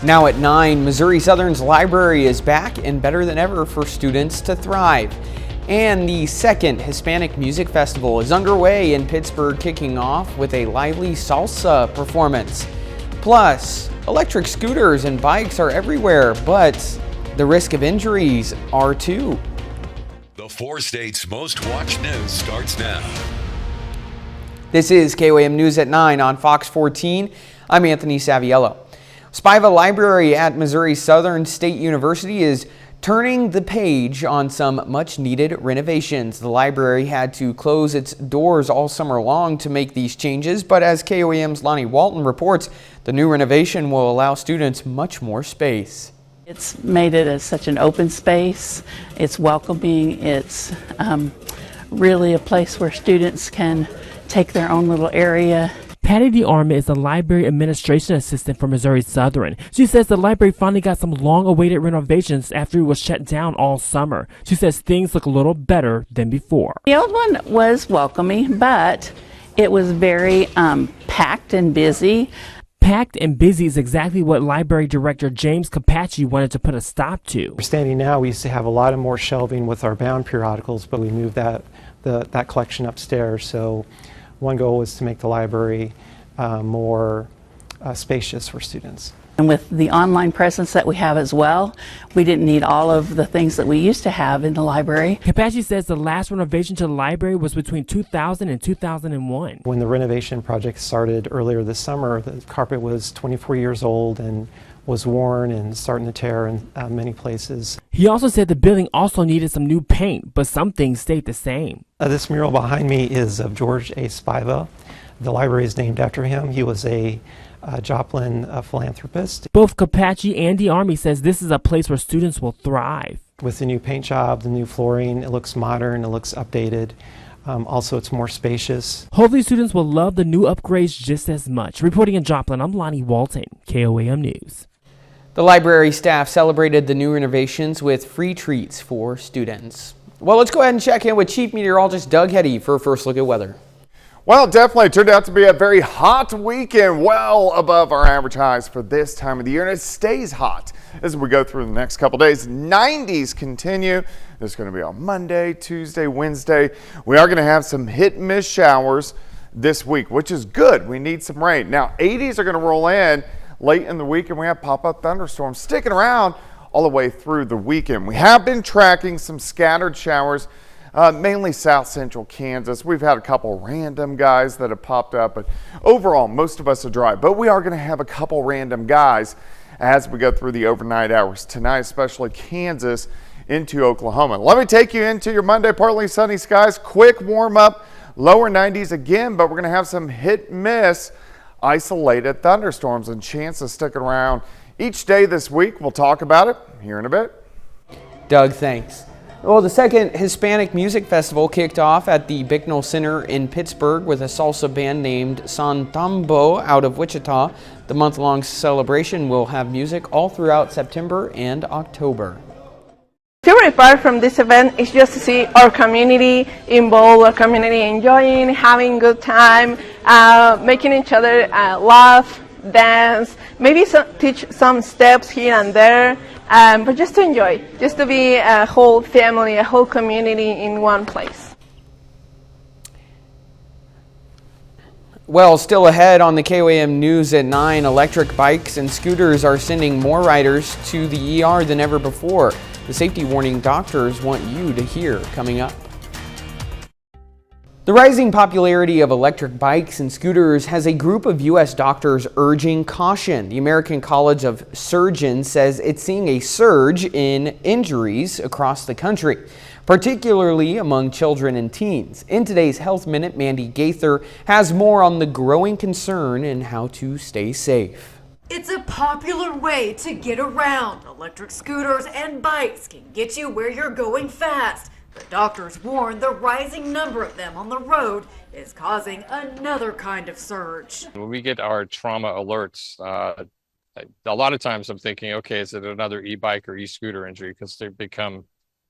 Now at 9, Missouri Southern's library is back and better than ever for students to thrive. And the second Hispanic Music Festival is underway in Pittsburgh, kicking off with a lively salsa performance. Plus, electric scooters and bikes are everywhere, but the risk of injuries are too. The 4 states' most watched news starts now. This is KOAM News at 9 on Fox 14. I'm Anthony Saviello. Spiva Library at Missouri Southern State University is turning the page on some much-needed renovations. The library had to close its doors all summer long to make these changes, but as KOAM's Lonnie Walton reports, the new renovation will allow students much more space. It's made it as such an open space. It's welcoming. It's really a place where students can take their own little area. Patty DeArma is the library administration assistant for Missouri Southern. She says the library finally got some long-awaited renovations after it was shut down all summer. She says things look a little better than before. The old one was welcoming, but it was very packed and busy. Packed and busy is exactly what Library Director James Capacci wanted to put a stop to. We're standing now, we used to have a lot of more shelving with our bound periodicals, but we moved that collection upstairs. So one goal was to make the library more spacious for students. And with the online presence that we have as well, we didn't need all of the things that we used to have in the library. Capacci says the last renovation to the library was between 2000 and 2001. When the renovation project started earlier this summer, the carpet was 24 years old and was worn and starting to tear in many places. He also said the building also needed some new paint, but some things stayed the same. This mural behind me is of George A. Spiva. The library is named after him. He was a Joplin philanthropist. Both Capacci and DeArma says this is a place where students will thrive. With the new paint job, the new flooring, it looks modern, it looks updated. Also, it's more spacious. Hopefully students will love the new upgrades just as much. Reporting in Joplin, I'm Lonnie Walton, KOAM News. The library staff celebrated the new renovations with free treats for students. Well, let's go ahead and check in with Chief Meteorologist Doug Heddy for a first look at weather. Well, it definitely turned out to be a very hot weekend, well above our average highs for this time of the year, and it stays hot as we go through the next couple days. 90s continue. It's going to be on Monday, Tuesday, Wednesday. We are going to have some hit and miss showers this week, which is good. We need some rain. Now, 80s are going to roll in late in the week, and we have pop-up thunderstorms sticking around all the way through the weekend. We have been tracking some scattered showers, mainly south central Kansas. We've had a couple random guys that have popped up, but overall, most of us are dry. But we are going to have a couple random guys as we go through the overnight hours tonight, especially Kansas into Oklahoma. Let me take you into your Monday, partly sunny skies. Quick warm up, lower 90s again, but we're going to have some hit miss isolated thunderstorms and chances sticking around each day this week. We'll talk about it here in a bit. Doug, thanks. Well, the second Hispanic Music Festival kicked off at the Bicknell Center in Pittsburgh with a salsa band named San Tambo out of Wichita. The month-long celebration will have music all throughout September and October. Favorite part from this event is just to see our community involved, our community enjoying, having good time, making each other laugh, dance, maybe teach some steps here and there, but just to enjoy, just to be a whole family, a whole community in one place. Well, still ahead on the KOAM News at 9, electric bikes and scooters are sending more riders to the ER than ever before. The safety warning doctors want you to hear coming up. The rising popularity of electric bikes and scooters has a group of U.S. doctors urging caution. The American College of Surgeons says it's seeing a surge in injuries across the country, particularly among children and teens. In today's Health Minute, Mandy Gaither has more on the growing concern and how to stay safe. It's a popular way to get around. Electric scooters and bikes can get you where you're going fast. The doctors warn the rising number of them on the road is causing another kind of surge. When we get our trauma alerts, a lot of times I'm thinking, okay, is it another e-bike or e-scooter injury? Because they've become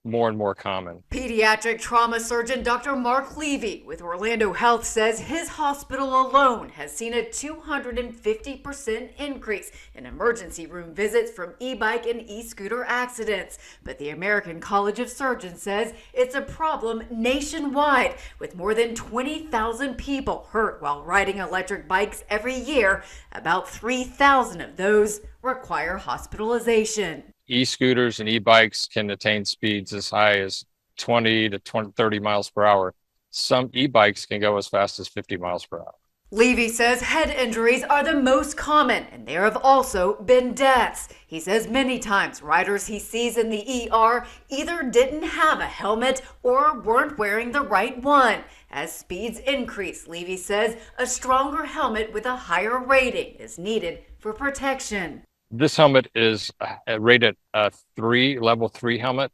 more and more common. Pediatric trauma surgeon Dr. Mark Levy with Orlando Health says his hospital alone has seen a 250% increase in emergency room visits from e-bike and e-scooter accidents. But the American College of Surgeons says it's a problem nationwide, with more than 20,000 people hurt while riding electric bikes every year. About 3,000 of those require hospitalization. E-scooters and e-bikes can attain speeds as high as 20 to 30 miles per hour. Some e-bikes can go as fast as 50 miles per hour. Levy says head injuries are the most common, and there have also been deaths. He says many times riders he sees in the ER either didn't have a helmet or weren't wearing the right one. As speeds increase, Levy says a stronger helmet with a higher rating is needed for protection. This helmet is rated a level 3 helmet,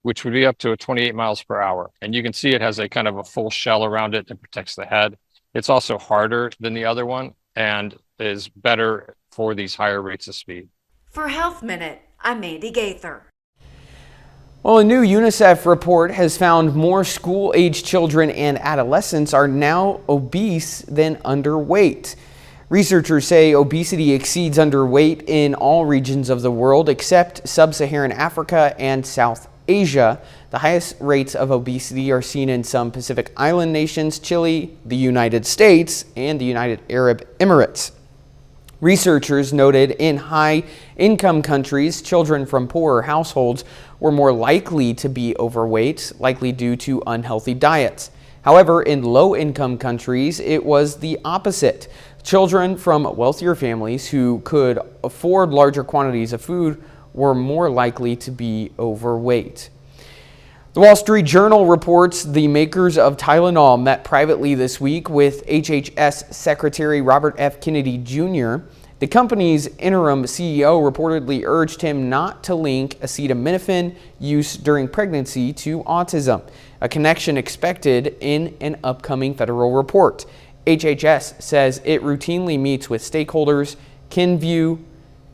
which would be up to 28 miles per hour. And you can see it has a kind of a full shell around it that protects the head. It's also harder than the other one and is better for these higher rates of speed. For Health Minute, I'm Mandy Gaither. Well, a new UNICEF report has found more school-age children and adolescents are now obese than underweight. Researchers say obesity exceeds underweight in all regions of the world except sub-Saharan Africa and South Asia. The highest rates of obesity are seen in some Pacific Island nations, Chile, the United States, and the United Arab Emirates. Researchers noted in high-income countries, children from poorer households were more likely to be overweight, likely due to unhealthy diets. However, in low-income countries, it was the opposite. Children from wealthier families who could afford larger quantities of food were more likely to be overweight. The Wall Street Journal reports the makers of Tylenol met privately this week with HHS Secretary Robert F. Kennedy Jr. The company's interim CEO reportedly urged him not to link acetaminophen use during pregnancy to autism, a connection expected in an upcoming federal report. HHS says it routinely meets with stakeholders. Kenvue,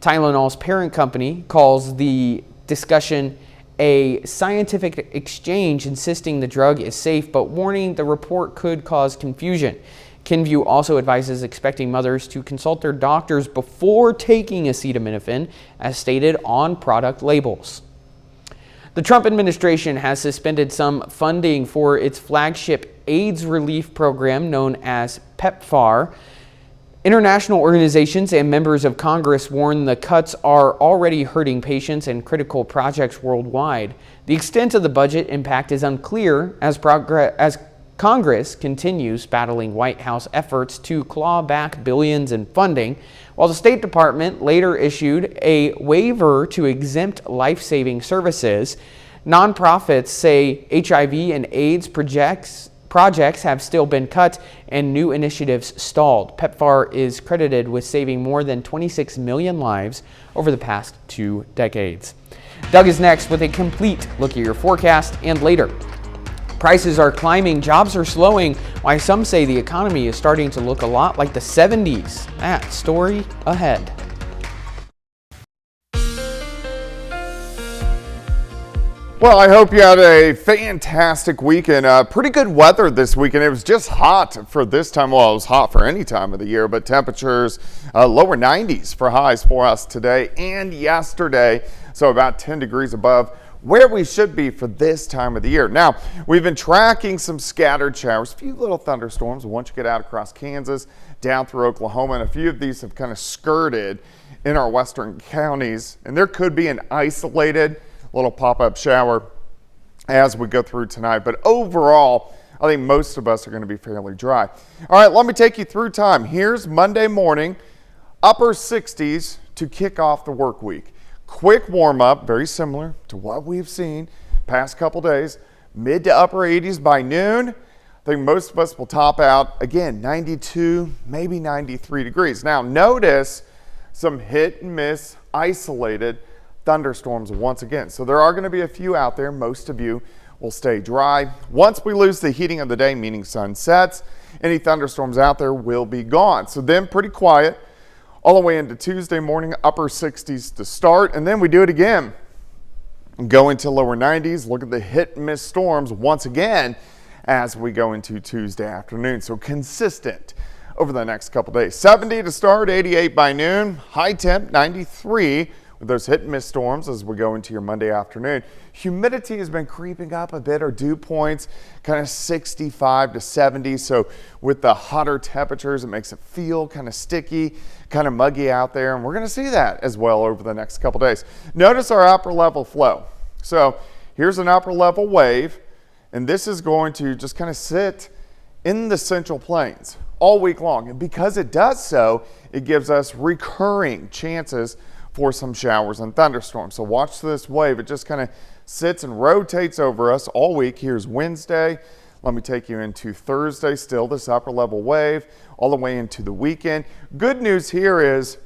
Tylenol's parent company, calls the discussion a scientific exchange, insisting the drug is safe, but warning the report could cause confusion. Kenvue also advises expecting mothers to consult their doctors before taking acetaminophen, as stated on product labels. The Trump administration has suspended some funding for its flagship AIDS relief program known as PEPFAR. International organizations and members of Congress warn the cuts are already hurting patients and critical projects worldwide. The extent of the budget impact is unclear as Congress continues battling White House efforts to claw back billions in funding, while the State Department later issued a waiver to exempt life-saving services. Nonprofits say HIV and AIDS projects have still been cut and new initiatives stalled. PEPFAR is credited with saving more than 26 million lives over the past 2 decades. Doug is next with a complete look at your forecast, and later. Prices are climbing, jobs are slowing, while some say the economy is starting to look a lot like the 70s. That story ahead. Well, I hope you had a fantastic weekend. Pretty good weather this weekend. It was just hot for this time. Well, it was hot for any time of the year, but temperatures lower 90s for highs for us today and yesterday. So about 10 degrees above where we should be for this time of the year. Now, we've been tracking some scattered showers, a few little thunderstorms once you get out across Kansas, down through Oklahoma, and a few of these have kind of skirted in our western counties, and there could be an isolated little pop-up shower as we go through tonight. But overall, I think most of us are going to be fairly dry. All right, let me take you through time. Here's Monday morning, upper 60s to kick off the work week. Quick warm-up, very similar to what we've seen past couple days. Mid to upper 80s by noon. I think most of us will top out, again, 92, maybe 93 degrees. Now, notice some hit and miss isolated thunderstorms once again. So there are going to be a few out there. Most of you will stay dry. Once we lose the heating of the day, meaning sun sets, any thunderstorms out there will be gone. So then pretty quiet all the way into Tuesday morning, upper 60s to start, and then we do it again. Go into lower 90s. Look at the hit and miss storms once again as we go into Tuesday afternoon. So consistent over the next couple days. 70 to start, 88 by noon. High temp 93 with those hit and miss storms as we go into your Monday afternoon. Humidity has been creeping up a bit. Our dew points kind of 65 to 70. So with the hotter temperatures, it makes it feel kind of sticky, kind of muggy out there. And we're going to see that as well over the next couple days. Notice our upper level flow. So here's an upper level wave, and this is going to just kind of sit in the Central Plains all week long. And because it does so, it gives us recurring chances for some showers and thunderstorms. So watch this wave. It just kind of sits and rotates over us all week. Here's Wednesday. Let me take you into Thursday. Still this upper level wave all the way into the weekend. Good news here is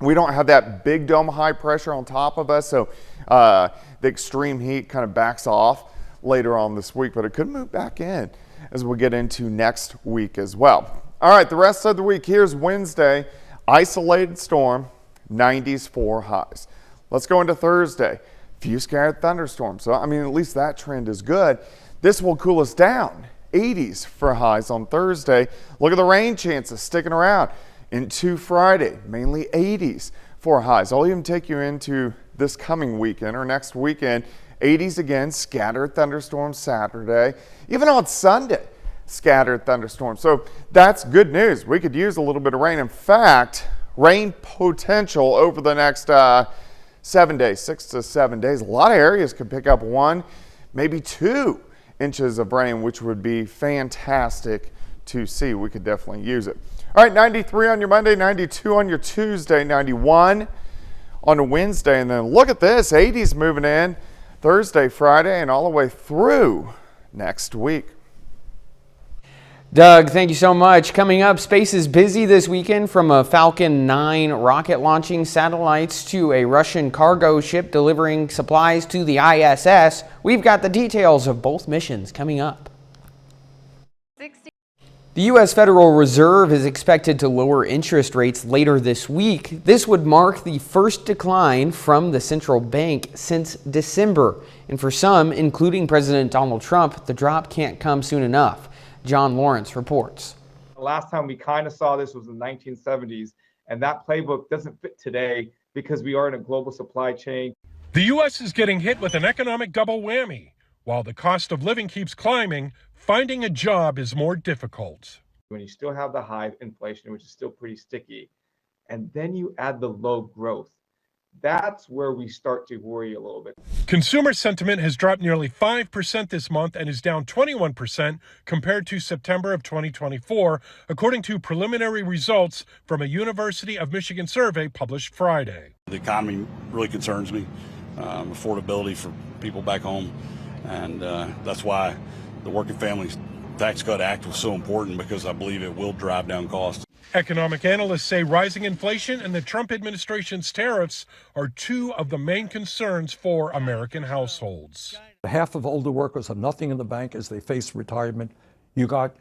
we don't have that big dome of high pressure on top of us. So the extreme heat kind of backs off later on this week, but it could move back in as we get into next week as well. All right, the rest of the week. Here's Wednesday. Isolated storm. 90s for highs. Let's go into Thursday. Few scattered thunderstorms. So, I mean, at least that trend is good. This will cool us down. 80s for highs on Thursday. Look at the rain chances sticking around into Friday. Mainly 80s for highs. I'll even take you into this coming weekend or next weekend. 80s again, scattered thunderstorms Saturday. Even on Sunday, scattered thunderstorms. So that's good news. We could use a little bit of rain. In fact, rain potential over the next 7 days, 6 to 7 days. A lot of areas could pick up 1, maybe 2 inches of rain, which would be fantastic to see. We could definitely use it. All right, 93 on your Monday, 92 on your Tuesday, 91 on a Wednesday. And then look at this, 80s moving in Thursday, Friday, and all the way through next week. Doug, thank you so much. Coming up, space is busy this weekend, from a Falcon 9 rocket launching satellites to a Russian cargo ship delivering supplies to the ISS. We've got the details of both missions coming up. The U.S. Federal Reserve is expected to lower interest rates later this week. This would mark the first decline from the central bank since December. And for some, including President Donald Trump, the drop can't come soon enough. John Lawrence reports. The last time we kind of saw this was in the 1970s, and that playbook doesn't fit today because we are in a global supply chain. The U.S. is getting hit with an economic double whammy. While the cost of living keeps climbing, finding a job is more difficult. When you still have the high inflation, which is still pretty sticky, and then you add the low growth, that's where we start to worry a little bit. Consumer sentiment has dropped nearly 5% this month and is down 21% compared to September of 2024, according to preliminary results from a University of Michigan survey published Friday. The economy really concerns me, affordability for people back home, and that's why the Working Families Tax Cut Act was so important, because I believe it will drive down costs. Economic analysts say rising inflation and the Trump administration's tariffs are two of the main concerns for American households. Half of older workers have nothing in the bank as they face retirement. You got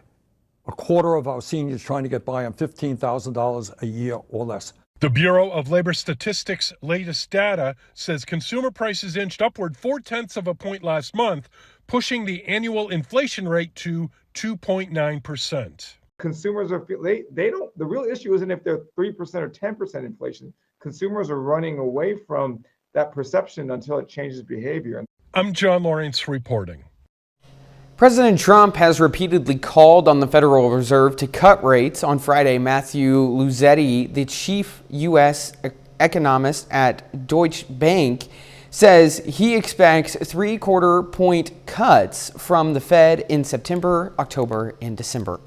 a quarter of our seniors trying to get by on $15,000 a year or less. The Bureau of Labor Statistics' latest data says consumer prices inched upward 0.4 points last month, pushing the annual inflation rate to 2.9%. Consumers are they don't. The real issue isn't if they're 3% or 10% inflation. Consumers are running away from that perception until it changes behavior. I'm John Lawrence reporting. President Trump has repeatedly called on the Federal Reserve to cut rates. On Friday, Matthew Luzetti, the chief U.S. economist at Deutsche Bank, says he expects 0.75 point cuts from the Fed in September, October, and December.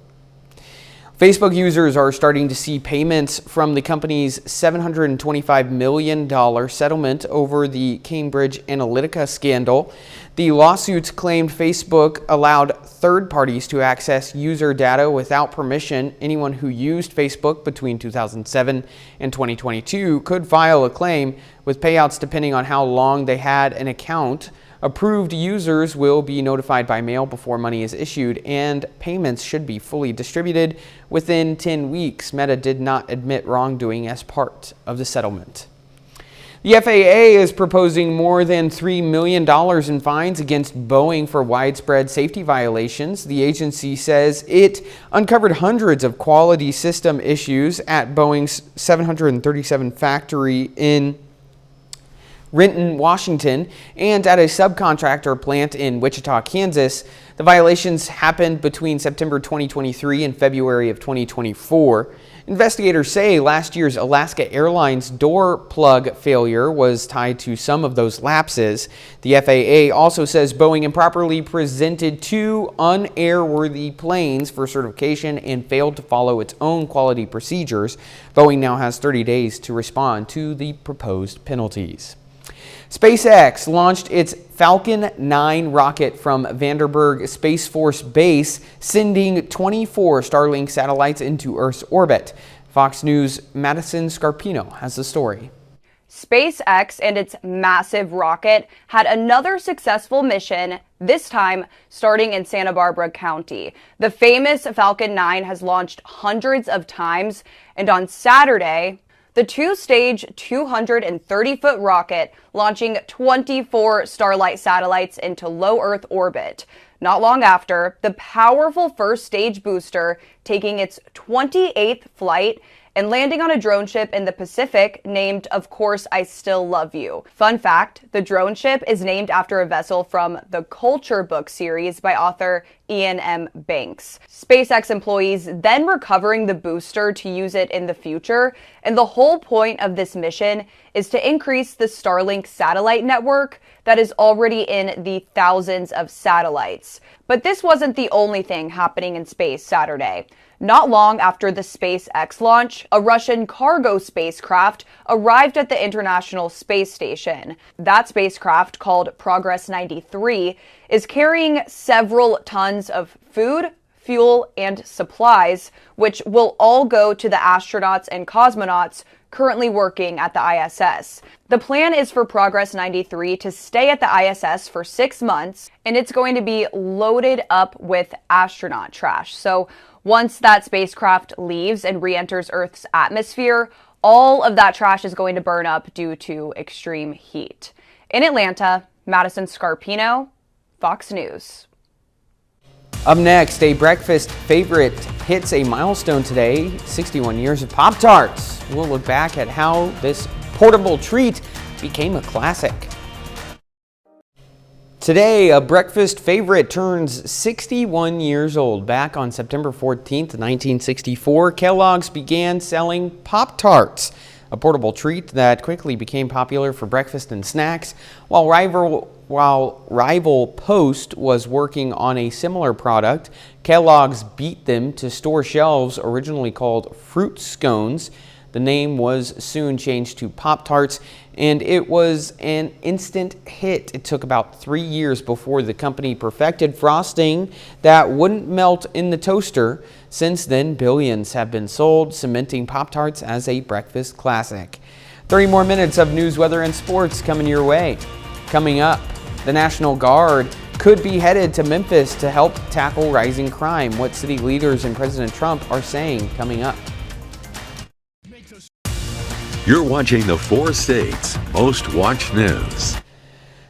Facebook users are starting to see payments from the company's $725 million settlement over the Cambridge Analytica scandal. The lawsuits claimed Facebook allowed third parties to access user data without permission. Anyone who used Facebook between 2007 and 2022 could file a claim, with payouts depending on how long they had an account. Approved users will be notified by mail before money is issued, and payments should be fully distributed within 10 weeks. Meta did not admit wrongdoing as part of the settlement. The FAA is proposing more than $3 million in fines against Boeing for widespread safety violations. The agency says it uncovered hundreds of quality system issues at Boeing's 737 factory in Renton, Washington, and at a subcontractor plant in Wichita, Kansas. The violations happened between September 2023 and February of 2024. Investigators say last year's Alaska Airlines door plug failure was tied to some of those lapses. The FAA also says Boeing improperly presented 2 unairworthy planes for certification and failed to follow its own quality procedures. Boeing now has 30 days to respond to the proposed penalties. SpaceX launched its Falcon 9 rocket from Vandenberg Space Force Base, sending 24 Starlink satellites into Earth's orbit. Fox News' Madison Scarpino has the story. SpaceX and its massive rocket had another successful mission, this time starting in Santa Barbara County. The famous Falcon 9 has launched hundreds of times, and on Saturday, the 2-stage, 230-foot rocket launching 24 Starlight satellites into low Earth orbit. Not long after, the powerful first stage booster taking its 28th flight and landing on a drone ship in the Pacific named, of course, I Still Love You. Fun fact, the drone ship is named after a vessel from the Culture book series by author Ian M. Banks. SpaceX employees then recovering the booster to use it in the future, and the whole point of this mission is to increase the Starlink satellite network that is already in the thousands of satellites. But this wasn't the only thing happening in space Saturday. Not long after the SpaceX launch, a Russian cargo spacecraft arrived at the International Space Station. That spacecraft, called Progress 93, is carrying several tons of food, fuel, and supplies, which will all go to the astronauts and cosmonauts currently working at the ISS. The plan is for Progress 93 to stay at the ISS for 6 months, and it's going to be loaded up with astronaut trash. So once that spacecraft leaves and re-enters Earth's atmosphere, all of that trash is going to burn up due to extreme heat. In Atlanta, Madison Scarpino, Fox News. Up next, a breakfast favorite hits a milestone today, 61 years of Pop-Tarts. We'll look back at how this portable treat became a classic. Today, a breakfast favorite turns 61 years old. Back on September 14th, 1964, Kellogg's began selling Pop-Tarts, a portable treat that quickly became popular for breakfast and snacks. While rival Post was working on a similar product, Kellogg's beat them to store shelves originally called Fruit Scones. The name was soon changed to Pop-Tarts, and it was an instant hit. It took about 3 years before the company perfected frosting that wouldn't melt in the toaster. Since then, billions have been sold, cementing Pop-Tarts as a breakfast classic. 30 more minutes of news, weather, and sports coming your way. Coming up, the National Guard could be headed to Memphis to help tackle rising crime. What city leaders and President Trump are saying coming up. You're watching the 4 states' most watched news.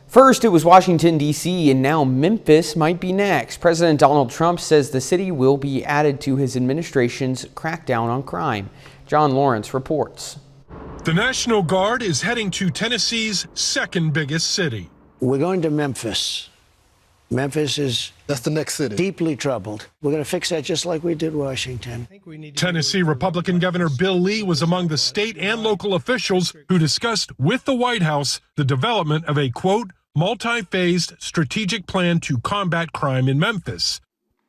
First, it was Washington, D.C., and now Memphis might be next. President Donald Trump says the city will be added to his administration's crackdown on crime. John Lawrence reports. The National Guard is heading to Tennessee's second biggest city. We're going to Memphis. Memphis is the next city. Deeply troubled. We're going to fix that just like we did Washington. Tennessee Republican Governor Bill Lee was among the state and local officials who discussed with the White House the development of a, quote, multi-phased strategic plan to combat crime in Memphis.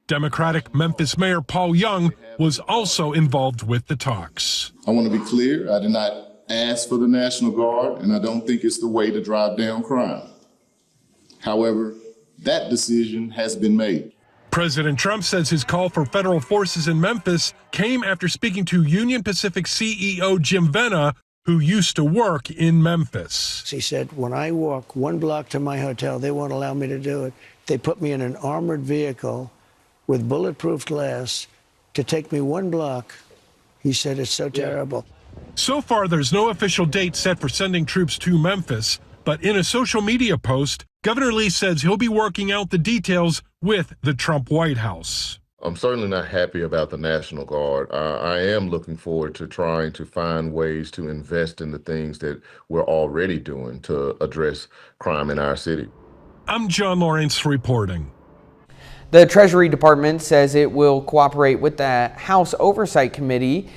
Democratic Memphis Mayor Paul Young was also involved with the talks. I want to be clear. I did not ask for the National Guard, and I don't think it's the way to drive down crime. However, that decision has been made. President Trump says his call for federal forces in Memphis came after speaking to Union Pacific CEO Jim Vena, who used to work in Memphis. He said, when I walk 1 block to my hotel, they won't allow me to do it. They put me in an armored vehicle with bulletproof glass to take me 1 block. He said, it's so terrible. So far, there's no official date set for sending troops to Memphis, but in a social media post, Governor Lee says he'll be working out the details with the Trump White House. I'm certainly not happy about the National Guard. I am looking forward to trying to find ways to invest in the things that we're already doing to address crime in our city. I'm John Lawrence reporting. The Treasury Department says it will cooperate with the House Oversight Committee's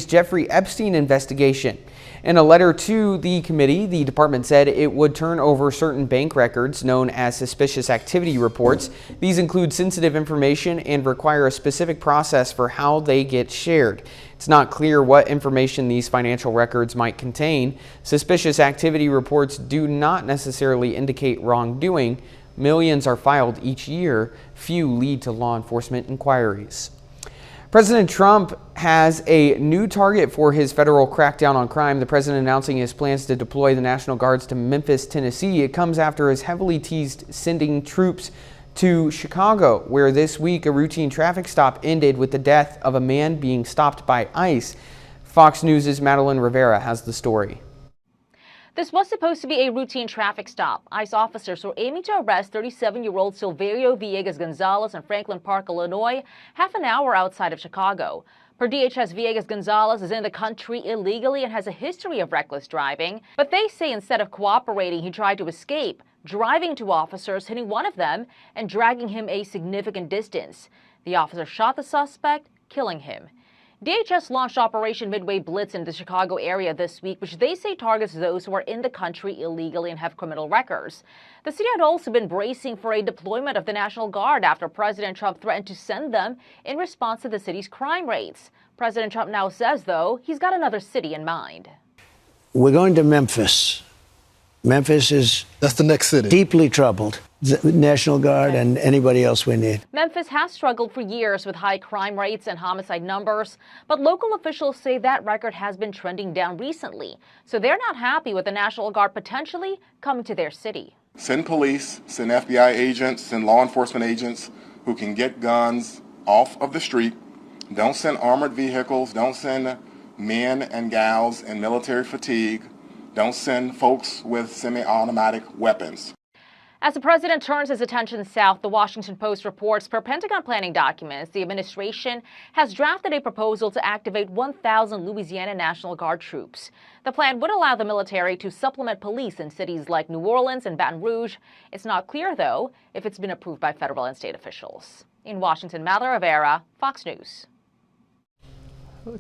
Jeffrey Epstein investigation. In a letter to the committee, the department said it would turn over certain bank records known as suspicious activity reports. These include sensitive information and require a specific process for how they get shared. It's not clear what information these financial records might contain. Suspicious activity reports do not necessarily indicate wrongdoing. Millions are filed each year. Few lead to law enforcement inquiries. President Trump has a new target for his federal crackdown on crime. The president announcing his plans to deploy the National Guards to Memphis, Tennessee. It comes after his heavily teased sending troops to Chicago, where this week a routine traffic stop ended with the death of a man being stopped by ICE. Fox News' Madeline Rivera has the story. This was supposed to be a routine traffic stop. ICE officers were aiming to arrest 37-year-old Silverio Villegas Gonzalez in Franklin Park, Illinois, half an hour outside of Chicago. Per DHS, Villegas Gonzalez is in the country illegally and has a history of reckless driving. But they say instead of cooperating, he tried to escape, driving two officers, hitting one of them, and dragging him a significant distance. The officer shot the suspect, killing him. DHS launched Operation Midway Blitz in the Chicago area this week, which they say targets those who are in the country illegally and have criminal records. The city had also been bracing for a deployment of the National Guard after President Trump threatened to send them in response to the city's crime rates. President Trump now says, though, he's got another city in mind. We're going to Memphis. Memphis is that's the next city. Deeply troubled. The National Guard and anybody else we need. Memphis has struggled for years with high crime rates and homicide numbers, but local officials say that record has been trending down recently. So they're not happy with the National Guard potentially coming to their city. Send police, send FBI agents, send law enforcement agents who can get guns off of the street. Don't send armored vehicles. Don't send men and gals in military fatigue. Don't send folks with semi-automatic weapons. As the president turns his attention south, the Washington Post reports per Pentagon planning documents, the administration has drafted a proposal to activate 1,000 Louisiana National Guard troops. The plan would allow the military to supplement police in cities like New Orleans and Baton Rouge. It's not clear, though, if it's been approved by federal and state officials. In Washington, Madeline Rivera, Fox News.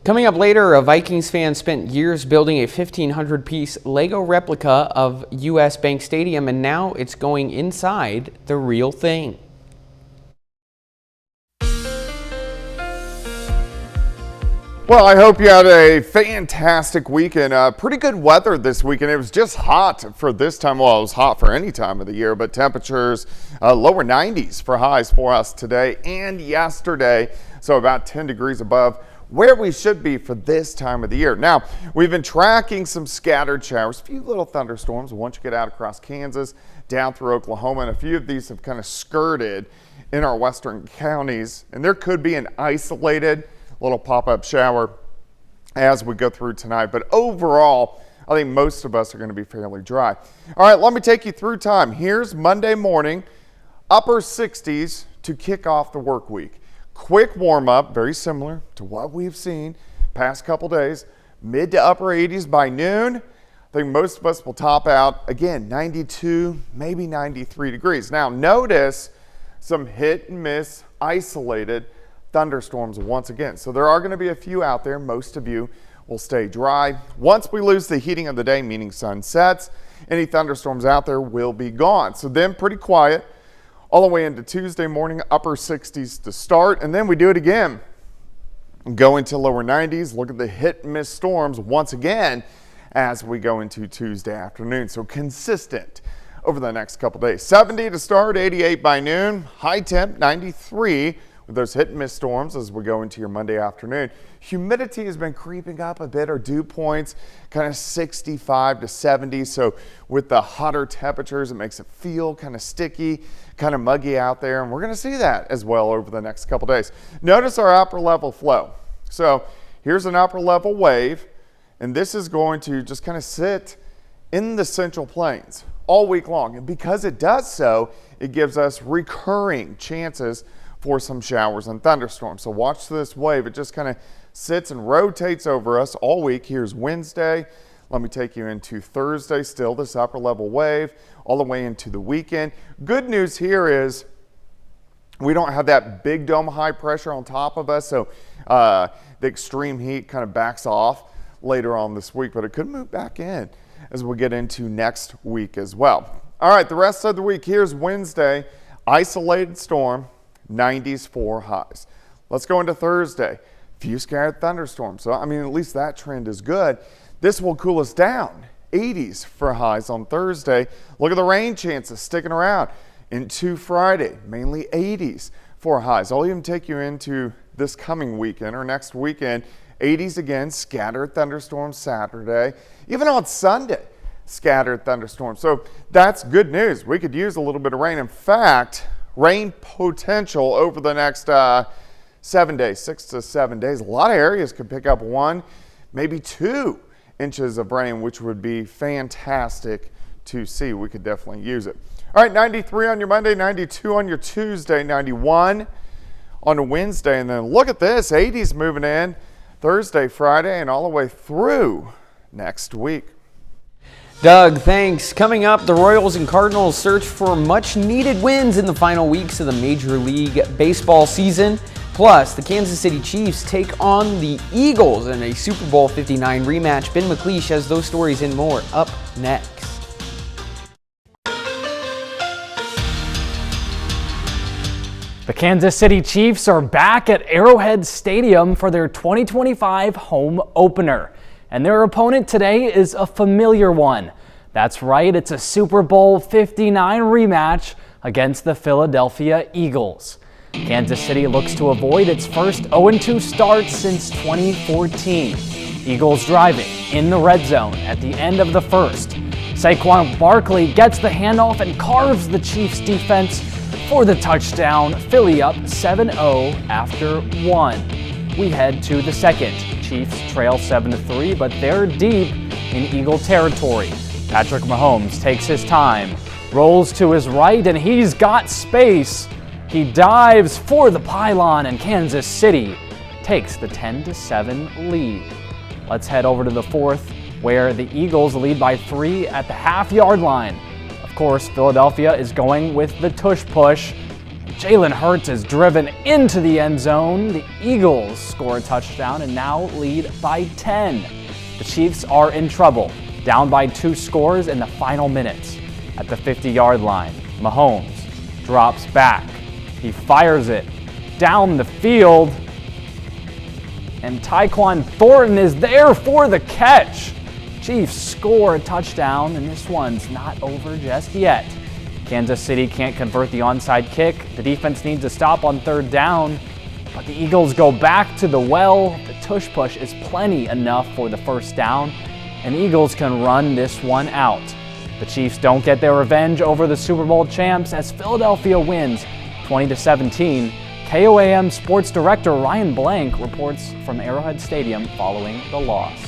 Coming up later, a Vikings fan spent years building a 1,500-piece Lego replica of U.S. Bank Stadium, and now it's going inside the real thing. Well, I hope you had a fantastic weekend. Pretty good weather this weekend. It was just hot for this time. Well, it was hot for any time of the year, but temperatures lower 90s for highs for us today and yesterday. So about 10 degrees above where we should be for this time of the year. Now, we've been tracking some scattered showers, a few little thunderstorms once you get out across Kansas, down through Oklahoma, and a few of these have kind of skirted in our western counties, and there could be an isolated little pop-up shower as we go through tonight. But overall, I think most of us are going to be fairly dry. All right, let me take you through time. Here's Monday morning, upper 60s to kick off the work week. Quick warm up, very similar to what we've seen past couple days. Mid to upper 80s by noon. I think most of us will top out again 92, maybe 93 degrees. Now notice some hit and miss isolated thunderstorms once again. So there are going to be a few out there. Most of you will stay dry. Once we lose the heating of the day, meaning sun sets, any thunderstorms out there will be gone. So then pretty quiet all the way into Tuesday morning, upper 60s to start, and then we do it again. Go into lower 90s, look at the hit and miss storms once again as we go into Tuesday afternoon. So consistent over the next couple days. 70 to start, 88 by noon, high temp 93 with those hit and miss storms as we go into your Monday afternoon. Humidity has been creeping up a bit. Our dew points kind of 65 to 70. So with the hotter temperatures, it makes it feel kind of sticky, kind of muggy out there. And we're going to see that as well over the next couple days. Notice our upper level flow. So here's an upper level wave, and this is going to just kind of sit in the Central Plains all week long. And because it does so, it gives us recurring chances for some showers and thunderstorms. So watch this wave. It just kind of sits and rotates over us all week. Here's Wednesday. Let me take you into Thursday, still this upper level wave, all the way into the weekend. Good news here is we don't have that big dome high pressure on top of us, so the extreme heat kind of backs off later on this week, but it could move back in as we get into next week as well. All right, the rest of the week, here's Wednesday, isolated storm, 90s for highs. Let's go into Thursday, few scattered thunderstorms. So, I mean, at least that trend is good. This will cool us down, 80s for highs on Thursday. Look at the rain chances sticking around into Friday, mainly 80s for highs. I'll even take you into this coming weekend or next weekend, 80s again, scattered thunderstorms Saturday, even on Sunday, scattered thunderstorms. So that's good news. We could use a little bit of rain. In fact, rain potential over the next 7 days, 6 to 7 days. A lot of areas could pick up 1, maybe 2 inches of rain, which would be fantastic to see. We could definitely use it. All right, 93 on your Monday, 92 on your Tuesday, 91 on a Wednesday, and then look at this, 80s moving in Thursday, Friday, and all the way through next week. Doug, thanks. Coming up, the Royals and Cardinals search for much-needed wins in the final weeks of the Major League Baseball season. Plus, the Kansas City Chiefs take on the Eagles in a Super Bowl 59 rematch. Ben McLeish has those stories and more up next. The Kansas City Chiefs are back at Arrowhead Stadium for their 2025 home opener. And their opponent today is a familiar one. That's right, it's a Super Bowl 59 rematch against the Philadelphia Eagles. Kansas City looks to avoid its first 0-2 start since 2014. Eagles driving in the red zone at the end of the first. Saquon Barkley gets the handoff and carves the Chiefs defense for the touchdown. Philly up 7-0 after 1. We head to the second. Chiefs trail 7-3, but they're deep in Eagle territory. Patrick Mahomes takes his time, rolls to his right, and he's got space. He dives for the pylon, and Kansas City takes the 10-7 lead. Let's head over to the fourth, where the Eagles lead by 3 at the half-yard line. Of course, Philadelphia is going with the tush-push. Jalen Hurts is driven into the end zone. The Eagles score a touchdown and now lead by 10. The Chiefs are in trouble, down by 2 scores in the final minutes. At the 50-yard line, Mahomes drops back. He fires it down the field, and Tyquan Thornton is there for the catch. Chiefs score a touchdown, and this one's not over just yet. Kansas City can't convert the onside kick. The defense needs a stop on 3rd down, but the Eagles go back to the well. The tush push is plenty enough for the first down, and the Eagles can run this one out. The Chiefs don't get their revenge over the Super Bowl champs as Philadelphia wins 20-17. KOAM Sports Director Ryan Blank reports from Arrowhead Stadium following the loss.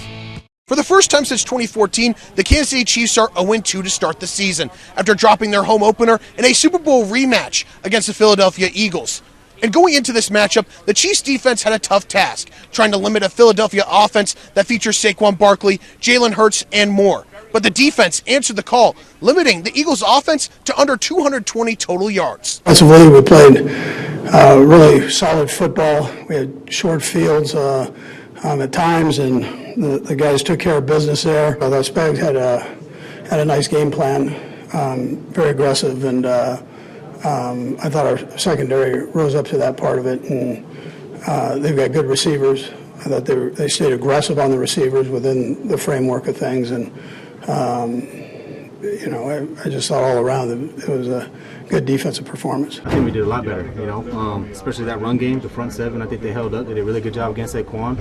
For the first time since 2014, the Kansas City Chiefs are 0-2 to start the season after dropping their home opener in a Super Bowl rematch against the Philadelphia Eagles. And going into this matchup, the Chiefs defense had a tough task, trying to limit a Philadelphia offense that features Saquon Barkley, Jalen Hurts, and more. But the defense answered the call, limiting the Eagles offense to under 220 total yards. Offensively, we played really solid football. We had short fields at times, and the guys took care of business there. Although Spag had a nice game plan, very aggressive, and I thought our secondary rose up to that part of it. And they've got good receivers. I thought they stayed aggressive on the receivers within the framework of things, and I just thought all around it was a good defensive performance. I think we did a lot better, especially that run game, the front seven. I think they held up. They did a really good job against Saquon.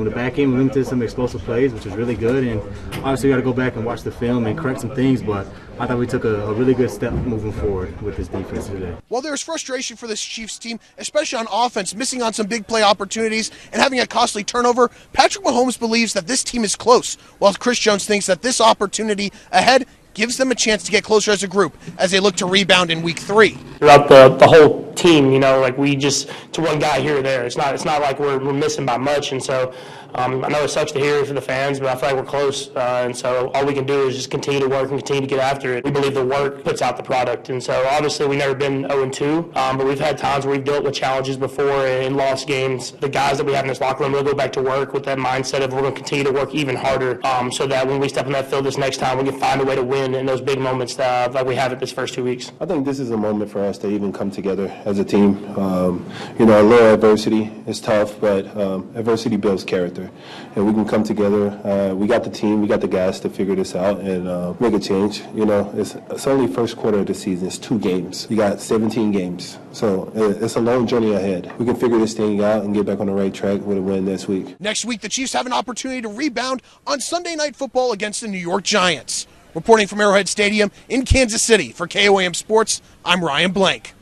The back end, we limited some explosive plays, which was really good. And obviously, we got to go back and watch the film and correct some things. But I thought we took a really good step moving forward with this defense today. While there's frustration for this Chiefs team, especially on offense, missing on some big play opportunities and having a costly turnover, Patrick Mahomes believes that this team is close, while Chris Jones thinks that this opportunity ahead gives them a chance to get closer as a group as they look to rebound in week 3. Throughout the whole team, like we just, to one guy here or there, it's not like we're missing by much, and so I know it sucks to hear for the fans, but I feel like we're close, and so all we can do is just continue to work and continue to get after it. We believe the work puts out the product, and so obviously we've never been 0-2, but we've had times where we've dealt with challenges before and lost games. The guys that we have in this locker room will go back to work with that mindset of we're going to continue to work even harder, so that when we step in that field this next time, we can find a way to win in those big moments like we have at this first 2 weeks. I think this is a moment for us to even come together as a team. A little adversity is tough, but adversity builds character. And we can come together. We got the team, we got the guys to figure this out and make a change. It's only first quarter of the season. It's 2 games. You got 17 games. So it's a long journey ahead. We can figure this thing out and get back on the right track with a win this week. Next week, the Chiefs have an opportunity to rebound on Sunday Night Football against the New York Giants. Reporting from Arrowhead Stadium in Kansas City for KOAM Sports, I'm Ryan Blank.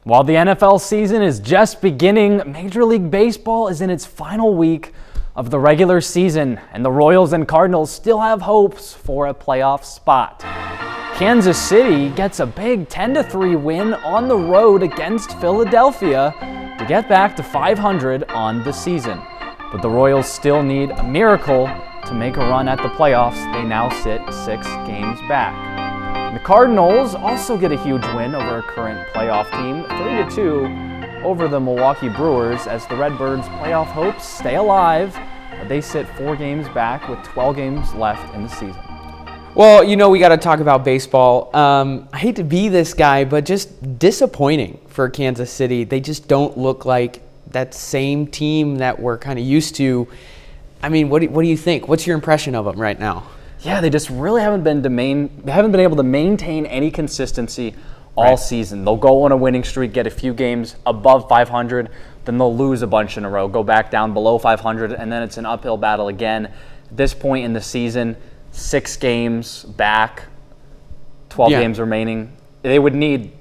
While the NFL season is just beginning, Major League Baseball is in its final week of the regular season, and the Royals and Cardinals still have hopes for a playoff spot. Kansas City gets a big 10-3 win on the road against Philadelphia to get back to 500 on the season. But the Royals still need a miracle to make a run at the playoffs. They now sit 6 games back. The Cardinals also get a huge win over a current playoff team, 3-2 over the Milwaukee Brewers, as the Redbirds' playoff hopes stay alive. They sit 4 games back with 12 games left in the season. Well, we got to talk about baseball. I hate to be this guy, but just disappointing for Kansas City. They just don't look like that same team that we're kind of used to. I mean, what do you think? What's your impression of them right now? Yeah, they just really haven't been able to maintain any consistency all season. They'll go on a winning streak, get a few games above 500, then they'll lose a bunch in a row, go back down below 500, and then it's an uphill battle again. At this point in the season, 6 games back, 12 games remaining. They would need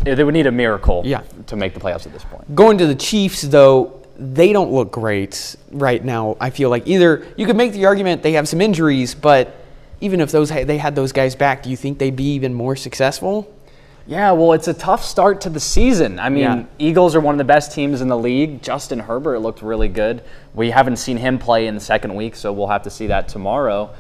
a miracle to make the playoffs at this point. Going to the Chiefs, though, they don't look great right now. I feel like either you could make the argument they have some injuries, but even if they had those guys back, do you think they'd be even more successful? Yeah, well, it's a tough start to the season. I mean, Eagles are one of the best teams in the league. Justin Herbert looked really good. We haven't seen him play in the second week, so we'll have to see that tomorrow.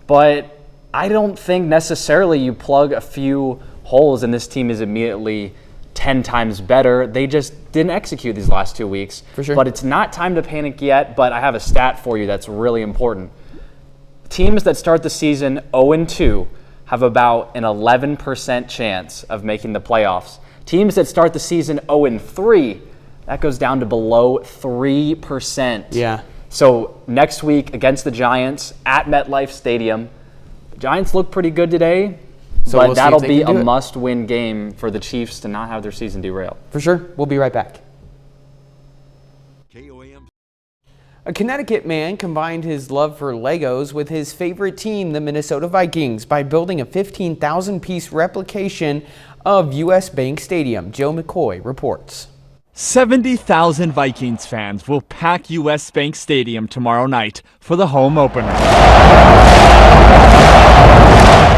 But I don't think necessarily you plug a few holes and this team is immediately 10 times better. They just didn't execute these last 2 weeks. For sure. But it's not time to panic yet, but I have a stat for you that's really important. Teams that start the season 0-2 have about an 11% chance of making the playoffs. Teams that start the season 0-3, that goes down to below 3%. Yeah. So next week against the Giants at MetLife Stadium, Giants look pretty good today, but that'll be a must-win game for the Chiefs to not have their season derailed. For sure. We'll be right back. A Connecticut man combined his love for Legos with his favorite team, the Minnesota Vikings, by building a 15,000-piece replication of U.S. Bank Stadium. Joe McCoy reports. 70,000 Vikings fans will pack U.S. Bank Stadium tomorrow night for the home opener.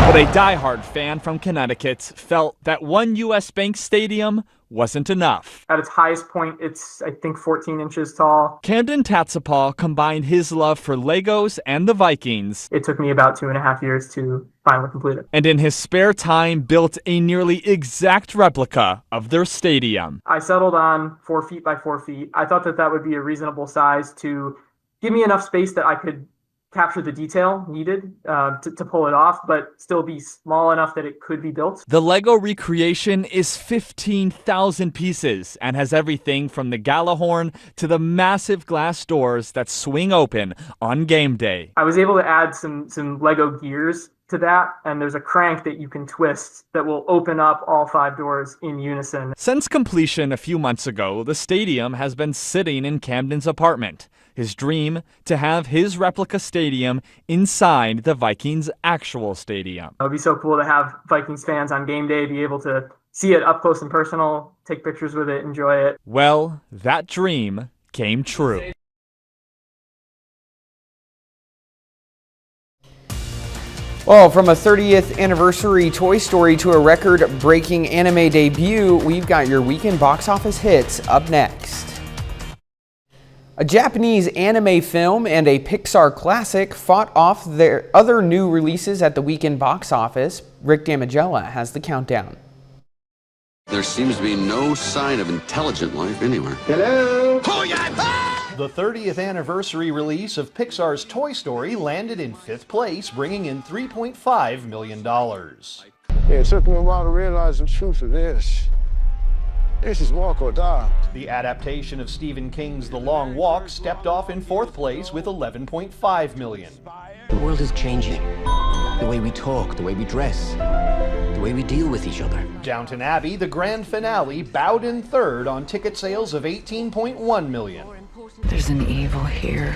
But a diehard fan from Connecticut felt that one U.S. Bank Stadium wasn't enough. At its highest point, it's, I think, 14 inches tall. Camden Tatsapal combined his love for Legos and the Vikings. It took me about 2.5 years to finally complete it. And in his spare time, built a nearly exact replica of their stadium. I settled on 4 feet by 4 feet. I thought that would be a reasonable size to give me enough space that I could capture the detail needed to pull it off, but still be small enough that it could be built. The Lego recreation is 15,000 pieces and has everything from the gala horn to the massive glass doors that swing open on game day. I was able to add some Lego gears to that, and there's a crank that you can twist that will open up all 5 doors in unison. Since completion a few months ago, the stadium has been sitting in Camden's apartment. His dream, to have his replica stadium inside the Vikings' actual stadium. It would be so cool to have Vikings fans on game day be able to see it up close and personal, take pictures with it, enjoy it. Well, that dream came true. Well, from a 30th anniversary Toy Story to a record-breaking anime debut, we've got your weekend box office hits up next. A Japanese anime film and a Pixar classic fought off their other new releases at the weekend box office. Rick Damagella has the countdown. There seems to be no sign of intelligent life anywhere. Hello? The 30th anniversary release of Pixar's Toy Story landed in 5th place, bringing in $3.5 million. It took me a while to realize the truth of this. This is walk or die. The adaptation of Stephen King's The Long Walk stepped off in 4th place with $11.5 million. The world is changing. The way we talk, the way we dress, the way we deal with each other. Downton Abbey, the grand finale, bowed in 3rd on ticket sales of $18.1 million. There's an evil here.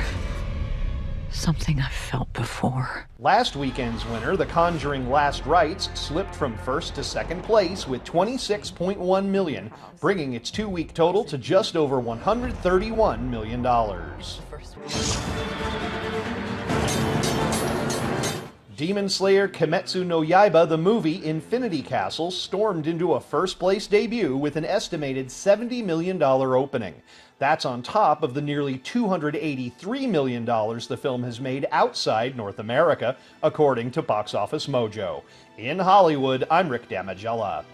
Something I've felt before. Last weekend's winner, The Conjuring Last Rites, slipped from 1st to 2nd place with $26.1 million, bringing its 2-week total to just over $131 million. Demon Slayer Kimetsu no Yaiba, the movie Infinity Castle, stormed into a 1st place debut with an estimated $70 million opening. That's on top of the nearly $283 million the film has made outside North America, according to Box Office Mojo. In Hollywood, I'm Rick Damagella.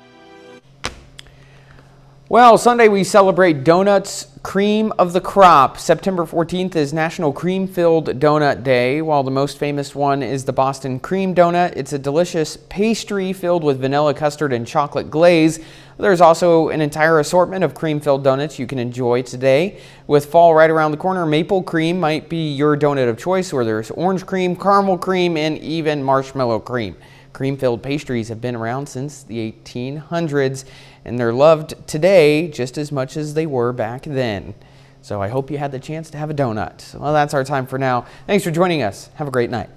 Well, Sunday we celebrate donuts, cream of the crop. September 14th is National Cream-Filled Donut Day. While the most famous one is the Boston Cream Donut. It's a delicious pastry filled with vanilla custard and chocolate glaze. There's also an entire assortment of cream-filled donuts you can enjoy today. With fall right around the corner, maple cream might be your donut of choice, where there's orange cream, caramel cream, and even marshmallow cream. Cream-filled pastries have been around since the 1800s, and they're loved today just as much as they were back then. So I hope you had the chance to have a donut. Well, that's our time for now. Thanks for joining us. Have a great night.